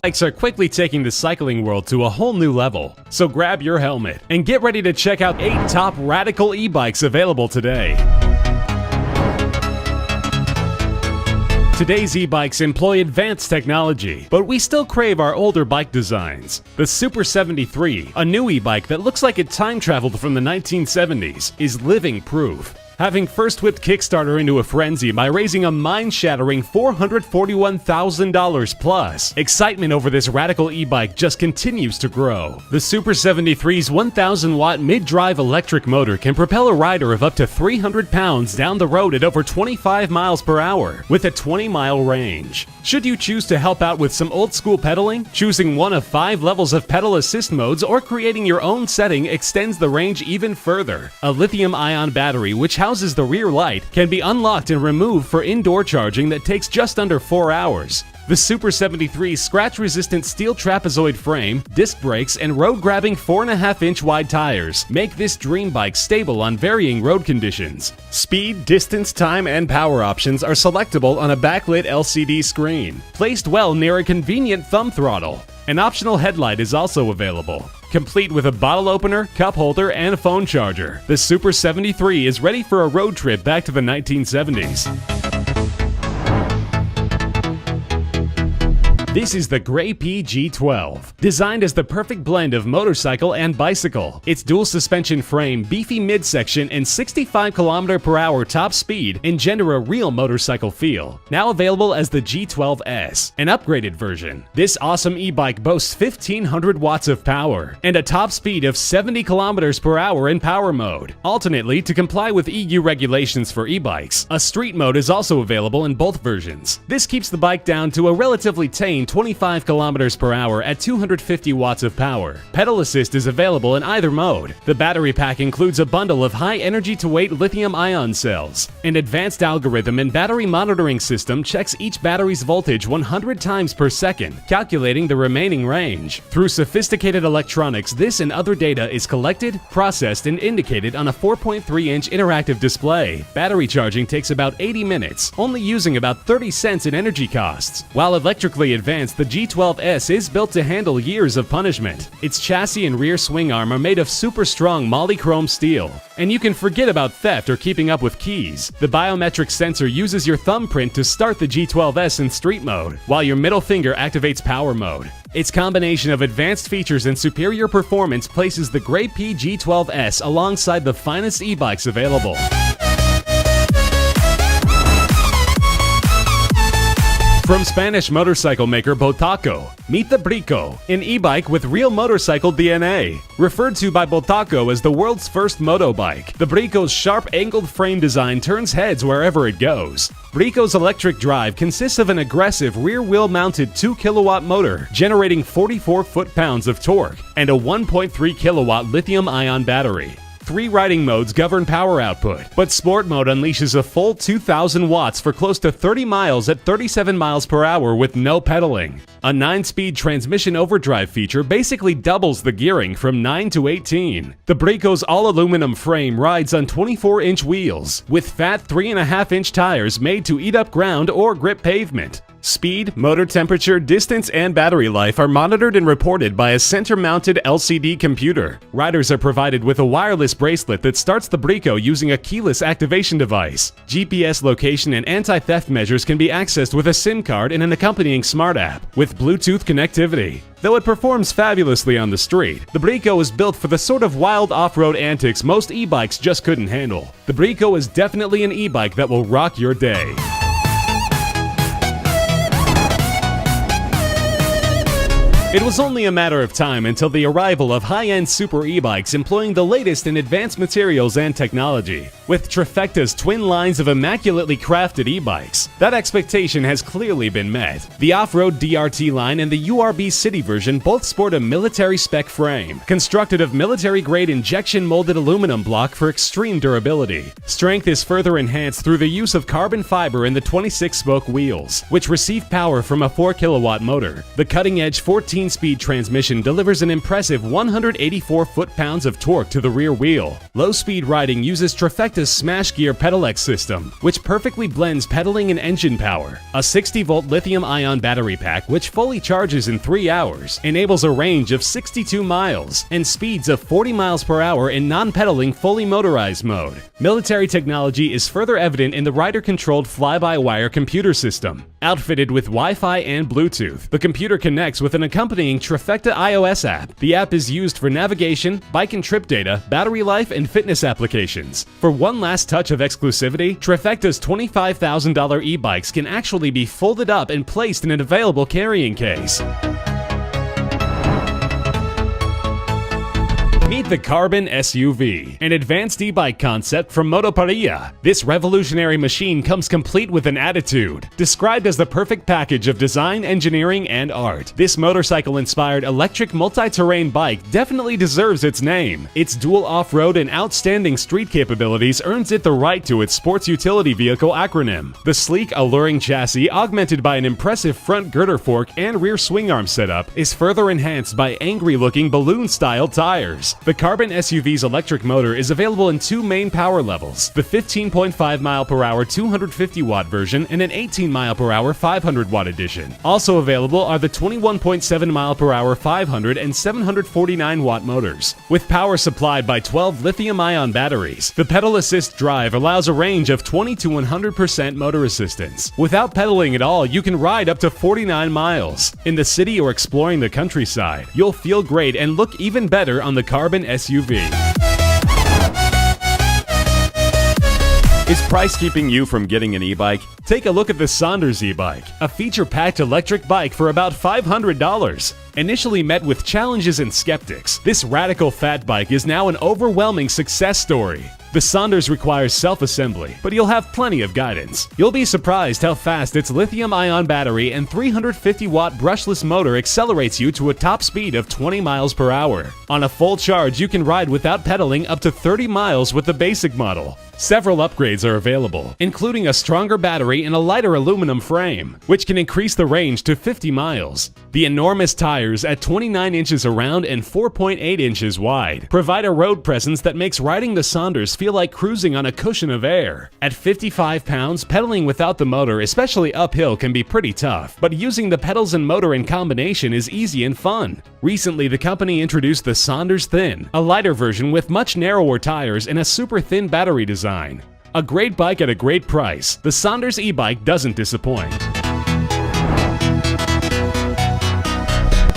E-bikes are quickly taking the cycling world to a whole new level. So grab your helmet and get ready to check out 8 top radical e-bikes available today. Today's e-bikes employ advanced technology, but we still crave our older bike designs. The Super 73, a new e-bike that looks like it time traveled from the 1970s, is living proof. Having first whipped Kickstarter into a frenzy by raising a mind-shattering $441,000 plus, excitement over this radical e-bike just continues to grow. The Super 73's 1,000-watt mid-drive electric motor can propel a rider of up to 300 pounds down the road at over 25 miles per hour, with a 20-mile range. Should you choose to help out with some old-school pedaling, choosing one of 5 levels of pedal assist modes or creating your own setting extends the range even further. A lithium-ion battery, which houses the rear light, can be unlocked and removed for indoor charging that takes just under 4 hours. The Super 73's scratch-resistant steel trapezoid frame, disc brakes, and road-grabbing 4.5-inch wide tires make this dream bike stable on varying road conditions. Speed, distance, time, and power options are selectable on a backlit LCD screen, placed well near a convenient thumb throttle. An optional headlight is also available. Complete with a bottle opener, cup holder, and a phone charger, the Super 73 is ready for a road trip back to the 1970s. This is the Grey PG12, designed as the perfect blend of motorcycle and bicycle. Its dual suspension frame, beefy midsection, and 65km/h top speed engender a real motorcycle feel. Now available as the G12S, an upgraded version. This awesome e-bike boasts 1,500 watts of power and a top speed of 70 km/h in power mode. Alternately, to comply with EU regulations for e-bikes, a street mode is also available in both versions. This keeps the bike down to a relatively tame 25 km/h at 250 watts of power. Pedal assist is available in either mode. The battery pack includes a bundle of high energy-to-weight lithium-ion cells. An advanced algorithm and battery monitoring system checks each battery's voltage 100 times per second, calculating the remaining range. Through sophisticated electronics, this and other data is collected, processed, and indicated on a 4.3-inch interactive display. Battery charging takes about 80 minutes, only using about 30 cents in energy costs. While electrically advanced, the G12S is built to handle years of punishment. Its chassis and rear swing arm are made of super strong polychrome steel, and you can forget about theft or keeping up with keys. The biometric sensor uses your thumbprint to start the G12S in street mode, while your middle finger activates power mode. Its combination of advanced features and superior performance places the Grey PG12S alongside the finest e-bikes available. From Spanish motorcycle maker Botaco, meet the Brico, an e-bike with real motorcycle DNA. Referred to by Botaco as the world's first motobike, the Brico's sharp angled frame design turns heads wherever it goes. Brico's electric drive consists of an aggressive rear-wheel mounted 2kW motor generating 44 foot-pounds of torque and a 1.3kW lithium-ion battery. 3 riding modes govern power output, but Sport Mode unleashes a full 2,000 watts for close to 30 miles at 37 miles per hour with no pedaling. A 9-speed transmission overdrive feature basically doubles the gearing from 9 to 18. The Brico's all-aluminum frame rides on 24-inch wheels, with fat 3.5-inch tires made to eat up ground or grip pavement. Speed, motor temperature, distance, and battery life are monitored and reported by a center-mounted LCD computer. Riders are provided with a wireless bracelet that starts the Brico using a keyless activation device. GPS location and anti-theft measures can be accessed with a SIM card and an accompanying smart app, with Bluetooth connectivity. Though it performs fabulously on the street, the Brico is built for the sort of wild off-road antics most e-bikes just couldn't handle. The Brico is definitely an e-bike that will rock your day. It was only a matter of time until the arrival of high-end super e-bikes employing the latest in advanced materials and technology. With Trifecta's twin lines of immaculately crafted e-bikes, that expectation has clearly been met. The off-road DRT line and the URB City version both sport a military-spec frame, constructed of military-grade injection-molded aluminum block for extreme durability. Strength is further enhanced through the use of carbon fiber in the 26-spoke wheels, which receive power from a 4kW motor. The cutting-edge 14 18-speed transmission delivers an impressive 184 foot-pounds of torque to the rear wheel. Low-speed riding uses Trifecta's Smash Gear Pedalex system, which perfectly blends pedaling and engine power. A 60-volt lithium-ion battery pack, which fully charges in 3 hours, enables a range of 62 miles and speeds of 40 miles per hour in non-pedaling fully motorized mode. Military technology is further evident in the rider-controlled fly-by-wire computer system. Outfitted with Wi-Fi and Bluetooth, the computer connects with an accompanying Trifecta iOS app. The app is used for navigation, bike and trip data, battery life, and fitness applications. For one last touch of exclusivity, Trifecta's $25,000 e-bikes can actually be folded up and placed in an available carrying case. Meet the Carbon SUV, an advanced e-bike concept from Motoparilla. This revolutionary machine comes complete with an attitude. Described as the perfect package of design, engineering, and art, this motorcycle-inspired electric multi-terrain bike definitely deserves its name. Its dual off-road and outstanding street capabilities earns it the right to its sports utility vehicle acronym. The sleek, alluring chassis, augmented by an impressive front girder fork and rear swing arm setup, is further enhanced by angry-looking balloon-style tires. The Carbon SUV's electric motor is available in 2 main power levels, the 15.5 mph 250-watt version and an 18 mph 500-watt edition. Also available are the 21.7 mph 500 and 749-watt motors. With power supplied by 12 lithium-ion batteries, the pedal assist drive allows a range of 20 to 100% motor assistance. Without pedaling at all, you can ride up to 49 miles. In the city or exploring the countryside, you'll feel great and look even better on the Carbon SUV. Is price keeping you from getting an e-bike? Take a look at the Saunders e-bike, a feature-packed electric bike for about $500. Initially met with challenges and skeptics, this radical fat bike is now an overwhelming success story. The Saunders requires self-assembly, but you'll have plenty of guidance. You'll be surprised how fast its lithium-ion battery and 350-watt brushless motor accelerates you to a top speed of 20 miles per hour. On a full charge, you can ride without pedaling up to 30 miles with the basic model. Several upgrades are available, including a stronger battery and a lighter aluminum frame, which can increase the range to 50 miles. The enormous tires at 29 inches around and 4.8 inches wide provide a road presence that makes riding the Saunders feel like cruising on a cushion of air. At 55 pounds, pedaling without the motor, especially uphill, can be pretty tough, but using the pedals and motor in combination is easy and fun. Recently, the company introduced the Saunders Thin, a lighter version with much narrower tires and a super thin battery design. A great bike at a great price, the Saunders e-bike doesn't disappoint.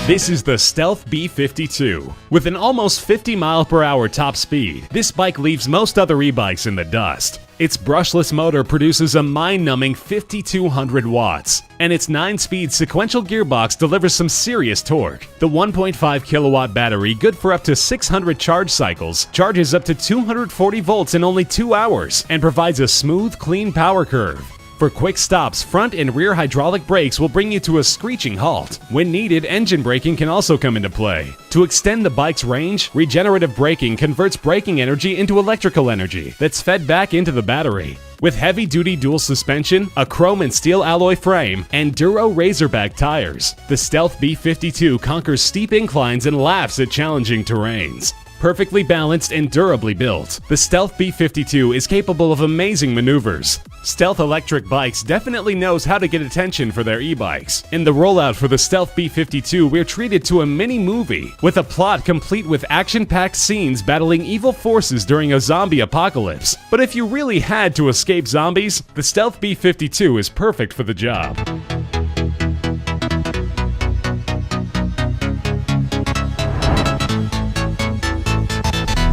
This is the Stealth B52. With an almost 50 mph top speed, this bike leaves most other e-bikes in the dust. Its brushless motor produces a mind-numbing 5,200 watts, and its 9-speed sequential gearbox delivers some serious torque. The 1.5 kilowatt battery, good for up to 600 charge cycles, charges up to 240 volts in only 2 hours and provides a smooth, clean power curve. For quick stops, front and rear hydraulic brakes will bring you to a screeching halt. When needed, engine braking can also come into play. To extend the bike's range, regenerative braking converts braking energy into electrical energy that's fed back into the battery. With heavy-duty dual suspension, a chrome and steel alloy frame, and Duro Razorback tires, the Stealth B52 conquers steep inclines and laughs at challenging terrains. Perfectly balanced and durably built, the Stealth B52 is capable of amazing maneuvers. Stealth Electric Bikes definitely knows how to get attention for their e-bikes. In the rollout for the Stealth B52, we're treated to a mini-movie with a plot complete with action-packed scenes battling evil forces during a zombie apocalypse. But if you really had to escape zombies, the Stealth B52 is perfect for the job.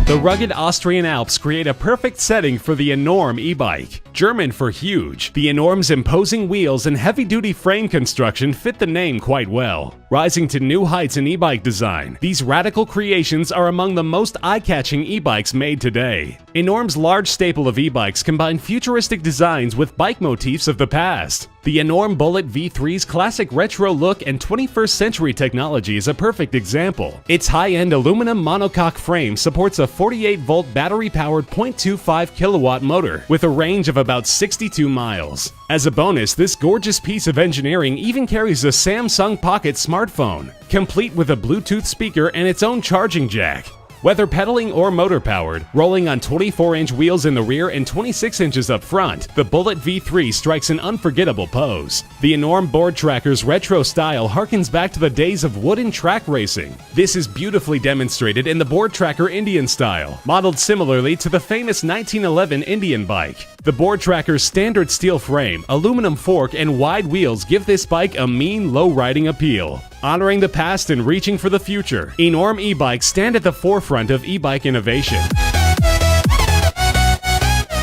The rugged Austrian Alps create a perfect setting for the Enorm e-bike. German for huge, the Enorm's imposing wheels and heavy-duty frame construction fit the name quite well. Rising to new heights in e-bike design, these radical creations are among the most eye-catching e-bikes made today. Enorm's large staple of e-bikes combine futuristic designs with bike motifs of the past. The Enorm Bullet V3's classic retro look and 21st century technology is a perfect example. Its high-end aluminum monocoque frame supports a 48-volt battery-powered 0.25 kilowatt motor with a range of about 62 miles. As a bonus, this gorgeous piece of engineering even carries a Samsung Pocket smartphone, complete with a Bluetooth speaker and its own charging jack. Whether pedaling or motor-powered, rolling on 24-inch wheels in the rear and 26 inches up front, the Bullet V3 strikes an unforgettable pose. The enormous board tracker's retro style harkens back to the days of wooden track racing. This is beautifully demonstrated in the board tracker Indian style, modeled similarly to the famous 1911 Indian bike. The board tracker's standard steel frame, aluminum fork, and wide wheels give this bike a mean, low-riding appeal. Honoring the past and reaching for the future, enormous e-bikes stand at the forefront of e-bike innovation.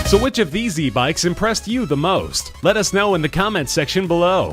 So which of these e-bikes impressed you the most? Let us know in the comments section below.